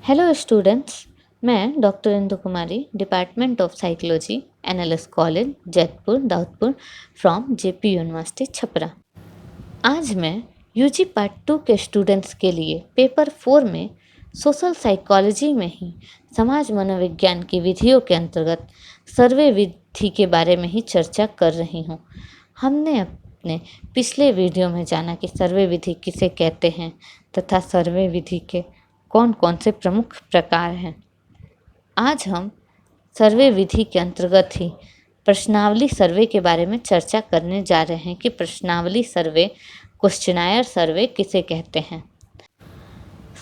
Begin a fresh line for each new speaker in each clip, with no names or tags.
Hello students, मैं doctor Indu Kumari, department of psychology, NLS college, Jaitpur, Daudpur, from JP university Chhapra. आज मैं UG part 2 के students के लिए पेपर 4 में सोशल साइकोलॉजी में ही समाज मनोविज्ञान की विधियों के अंतर्गत सर्वे विधि के बारे में ही चर्चा कर रही हूँ। हमने अपने पिछले वीडियो में जाना कि सर्वे विधि किसे कहते हैं तथा सर्वे विधि के कौन कौन से प्रमुख प्रकार हैं। आज हम सर्वे विधि के अंतर्गत ही प्रश्नावली सर्वे के बारे में चर्चा करने जा रहे हैं कि प्रश्नावली सर्वे, क्वेश्चनायर सर्वे किसे कहते हैं।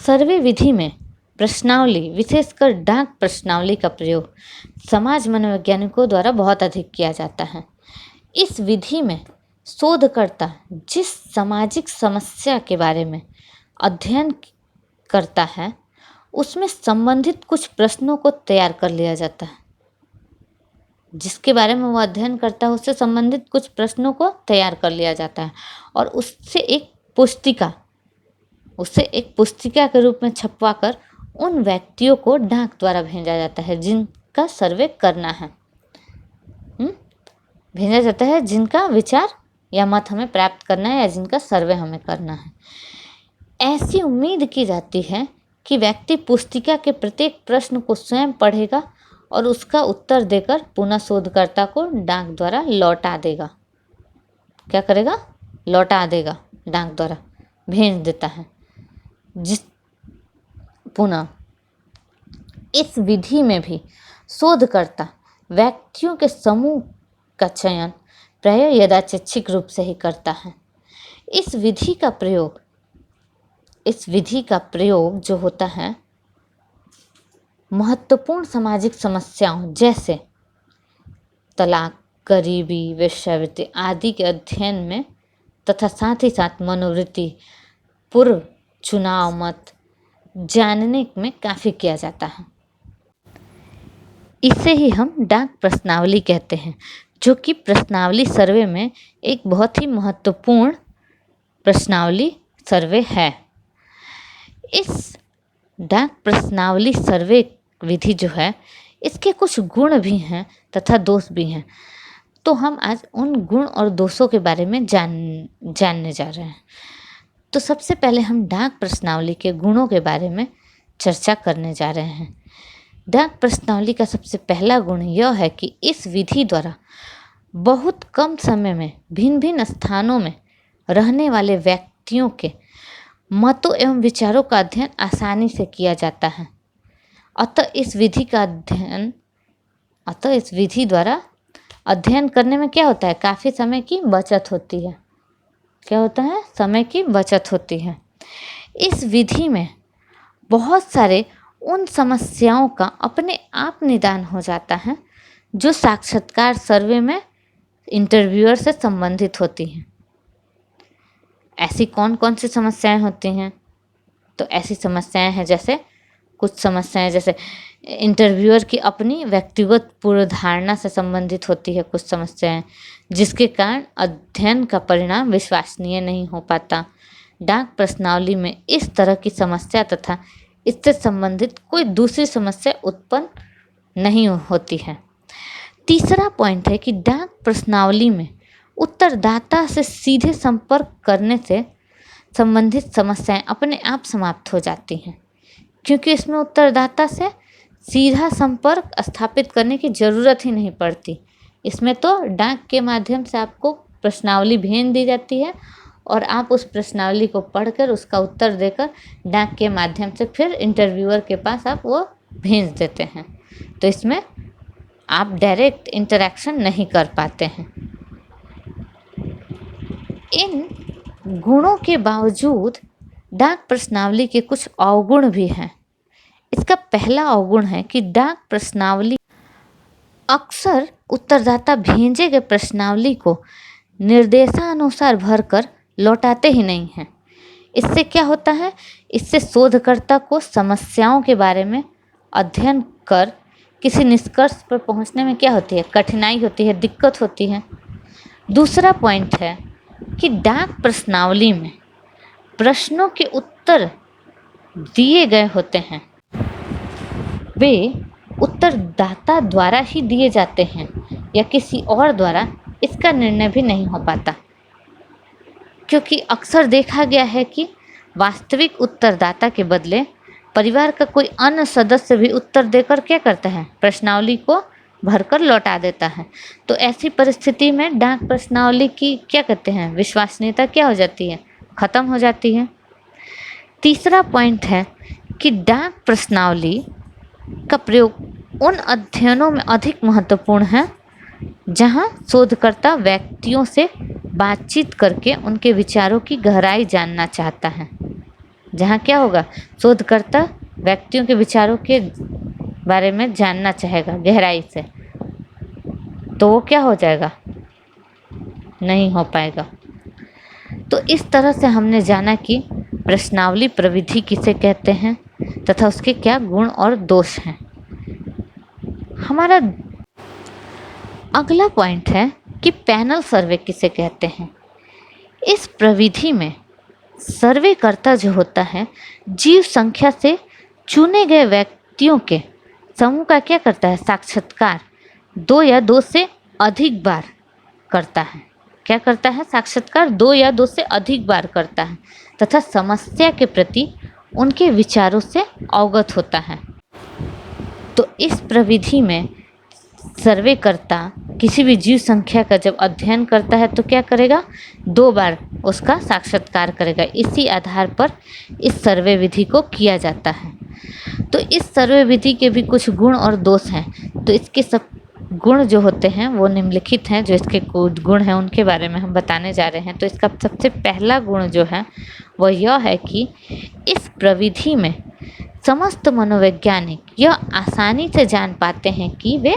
सर्वे विधि में प्रश्नावली, विशेषकर डाक प्रश्नावली का प्रयोग समाज मनोवैज्ञानिकों द्वारा बहुत अधिक किया जाता है। इस विधि में शोधकर्ता जिस सामाजिक समस्या के बारे में अध्ययन करता है उसमें संबंधित कुछ प्रश्नों को तैयार कर लिया जाता है। जिसके बारे में वो अध्ययन करता है उससे संबंधित कुछ प्रश्नों को तैयार कर लिया जाता है और उससे एक पुस्तिका के रूप में छपवाकर उन व्यक्तियों को डाक द्वारा भेजा जाता है जिनका सर्वे करना है। भेजा जाता है जिनका विचार या मत हमें प्राप्त करना है या जिनका सर्वे हमें करना है। ऐसी उम्मीद की जाती है कि व्यक्ति पुस्तिका के प्रत्येक प्रश्न को स्वयं पढ़ेगा और उसका उत्तर देकर पुनः शोधकर्ता को डाक द्वारा लौटा देगा। क्या करेगा? लौटा देगा, डाक द्वारा भेज देता है। पुनः इस विधि में भी शोधकर्ता व्यक्तियों के समूह का चयन प्रायः यादृच्छिक रूप से ही करता है। इस विधि का प्रयोग जो होता है महत्वपूर्ण सामाजिक समस्याओं जैसे तलाक, गरीबी, वेश्यावृत्ति आदि के अध्ययन में तथा साथ ही साथ मनोवृत्ति, पूर्व चुनाव मत जानने में काफ़ी किया जाता है। इसे ही हम डाक प्रश्नावली कहते हैं, जो कि प्रश्नावली सर्वे में एक बहुत ही महत्वपूर्ण प्रश्नावली सर्वे है। इस डाक प्रश्नावली सर्वे विधि जो है इसके कुछ गुण भी हैं तथा दोष भी हैं। तो हम आज उन गुण और दोषों के बारे में जानने जा रहे हैं। तो सबसे पहले हम डाक प्रश्नावली के गुणों के बारे में चर्चा करने जा रहे हैं। डाक प्रश्नावली का सबसे पहला गुण यह है कि इस विधि द्वारा बहुत कम समय में भिन्न भिन्न स्थानों में रहने वाले व्यक्तियों के मतों एवं विचारों का अध्ययन आसानी से किया जाता है। अतः इस विधि द्वारा अध्ययन करने में क्या होता है? काफ़ी समय की बचत होती है। क्या होता है? समय की बचत होती है। इस विधि में बहुत सारे उन समस्याओं का अपने आप निदान हो जाता है जो साक्षात्कार सर्वे में इंटरव्यूअर से संबंधित होती हैं। ऐसी कौन कौन सी समस्याएं होती हैं? तो ऐसी समस्याएं हैं जैसे इंटरव्यूअर की अपनी व्यक्तिगत पूर्वधारणा से संबंधित होती है कुछ समस्याएं, जिसके कारण अध्ययन का परिणाम विश्वसनीय नहीं हो पाता। डाक प्रश्नावली में इस तरह की समस्या तथा इससे संबंधित कोई दूसरी समस्या उत्पन्न नहीं होती है। तीसरा पॉइंट है कि डाक प्रश्नावली में उत्तरदाता से सीधे संपर्क करने से संबंधित समस्याएं अपने आप समाप्त हो जाती हैं, क्योंकि इसमें उत्तरदाता से सीधा संपर्क स्थापित करने की ज़रूरत ही नहीं पड़ती। इसमें तो डाक के माध्यम से आपको प्रश्नावली भेज दी जाती है और आप उस प्रश्नावली को पढ़कर उसका उत्तर देकर डाक के माध्यम से फिर इंटरव्यूअर के पास आप वो भेज देते हैं। तो इसमें आप डायरेक्ट इंटरेक्शन नहीं कर पाते हैं। इन गुणों के बावजूद डाक प्रश्नावली के कुछ अवगुण भी हैं। इसका पहला अवगुण है कि डाक प्रश्नावली अक्सर उत्तरदाता भेजे गए प्रश्नावली को निर्देशानुसार भरकर लौटाते ही नहीं हैं। इससे क्या होता है? इससे शोधकर्ता को समस्याओं के बारे में अध्ययन कर किसी निष्कर्ष पर पहुंचने में क्या होती है? कठिनाई होती है, दिक्कत होती है। दूसरा पॉइंट है कि डाक प्रश्नावली में प्रश्नों के उत्तर दिए गए होते हैं वे उत्तरदाता द्वारा ही दिए जाते हैं या किसी और द्वारा, इसका निर्णय भी नहीं हो पाता, क्योंकि अक्सर देखा गया है कि वास्तविक उत्तरदाता के बदले परिवार का कोई अन्य सदस्य भी उत्तर देकर क्या करता है, प्रश्नावली को भरकर लौटा देता है। तो ऐसी परिस्थिति में डाक प्रश्नावली की क्या कहते हैं, विश्वसनीयता क्या हो जाती है, खत्म हो जाती है। तीसरा पॉइंट है कि डाक प्रश्नावली का प्रयोग उन अध्ययनों में अधिक महत्वपूर्ण है जहां शोधकर्ता व्यक्तियों से बातचीत करके उनके विचारों की गहराई जानना चाहता है। जहाँ क्या होगा, शोधकर्ता व्यक्तियों के विचारों के बारे में जानना चाहेगा गहराई से, तो वो क्या हो जाएगा, नहीं हो पाएगा। तो इस तरह से हमने जाना कि प्रश्नावली प्रविधि किसे कहते हैं तथा उसके क्या गुण और दोष हैं। हमारा अगला पॉइंट है कि पैनल सर्वे किसे कहते हैं। इस प्रविधि में सर्वेकर्ता जो होता है, जीव संख्या से चुने गए व्यक्तियों के समूह का क्या करता है, साक्षात्कार 2 या 2 से अधिक बार करता है। क्या करता है, साक्षात्कार 2 या 2 से अधिक बार करता है तथा समस्या के प्रति उनके विचारों से अवगत होता है। तो इस प्रविधि में सर्वेकर्ता किसी भी जीव संख्या का जब अध्ययन करता है तो क्या करेगा, 2 बार उसका साक्षात्कार करेगा। इसी आधार पर इस सर्वे विधि को किया जाता है। तो इस सर्वे विधि के भी कुछ गुण और दोष हैं। तो इसके सब गुण जो होते हैं वो निम्नलिखित हैं। जो इसके गुण हैं उनके बारे में हम बताने जा रहे हैं। तो इसका सबसे पहला गुण जो है वह यह है कि इस प्रविधि में समस्त मनोवैज्ञानिक यह आसानी से जान पाते हैं कि वे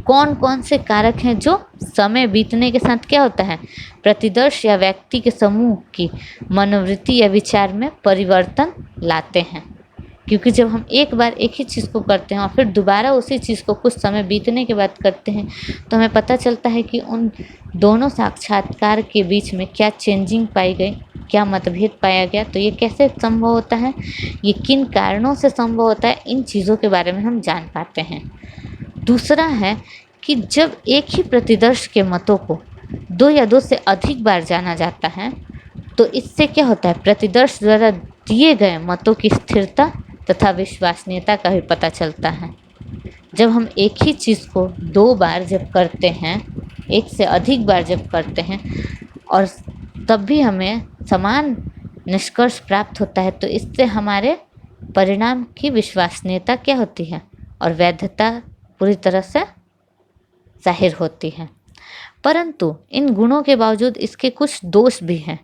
कौन कौन से कारक हैं जो समय बीतने के साथ क्या होता है, प्रतिदर्श या व्यक्ति के समूह की मनोवृत्ति या विचार में परिवर्तन लाते हैं। क्योंकि जब हम एक बार एक ही चीज़ को करते हैं और फिर दोबारा उसी चीज़ को कुछ समय बीतने के बाद करते हैं तो हमें पता चलता है कि उन दोनों साक्षात्कार के बीच में क्या चेंजिंग पाई गई, क्या मतभेद पाया गया। तो ये कैसे संभव होता है, ये किन कारणों से संभव होता है, इन चीज़ों के बारे में हम जान पाते हैं। दूसरा है कि जब एक ही प्रतिदर्श के मतों को 2 या 2 से अधिक बार जाना जाता है तो इससे क्या होता है, प्रतिदर्श द्वारा दिए गए मतों की स्थिरता तथा विश्वसनीयता का भी पता चलता है। जब हम एक ही चीज़ को 2 बार जब करते हैं, 1 से अधिक बार जब करते हैं और तब भी हमें समान निष्कर्ष प्राप्त होता है तो इससे हमारे परिणाम की विश्वसनीयता क्या होती है और वैधता पूरी तरह से जाहिर होती है। परंतु इन गुणों के बावजूद इसके कुछ दोष भी हैं।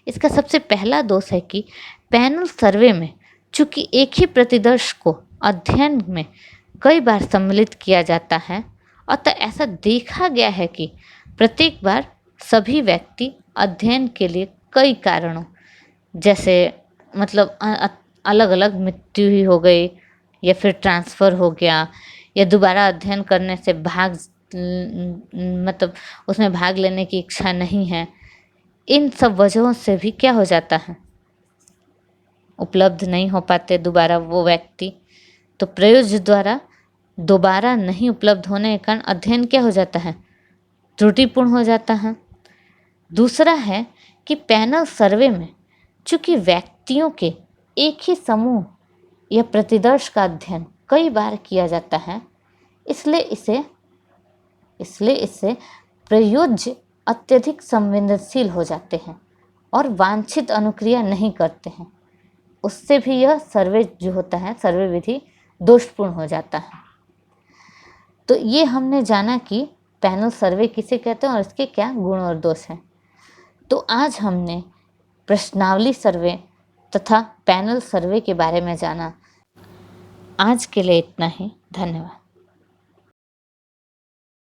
इसका सबसे पहला दोष है कि पैनल सर्वे में चूँकि एक ही प्रतिदर्श को अध्ययन में कई बार सम्मिलित किया जाता है, अतः ऐसा देखा गया है कि प्रत्येक बार सभी व्यक्ति अध्ययन के लिए कई कारणों, जैसे मतलब अलग अलग मृत्यु ही हो गई या फिर ट्रांसफ़र हो गया या दोबारा अध्ययन करने से मतलब उसमें भाग लेने की इच्छा नहीं है, इन सब वजहों से भी क्या हो जाता है, उपलब्ध नहीं हो पाते दोबारा वो व्यक्ति। तो प्रयोज्य द्वारा दोबारा नहीं उपलब्ध होने के कारण अध्ययन क्या हो जाता है, त्रुटिपूर्ण हो जाता है। दूसरा है कि पैनल सर्वे में चूँकि व्यक्तियों के एक ही समूह या प्रतिदर्श का अध्ययन कई बार किया जाता है, इसलिए इससे प्रयोज्य अत्यधिक संवेदनशील हो जाते हैं और वांछित अनुक्रिया नहीं करते हैं। उससे भी यह सर्वे जो होता है, सर्वे विधि दोषपूर्ण हो जाता है। तो ये हमने जाना कि पैनल सर्वे किसे कहते हैं और इसके क्या गुण और दोष हैं। तो आज हमने प्रश्नावली सर्वे तथा पैनल सर्वे के बारे में जाना। आज के लिए इतना ही, धन्यवाद।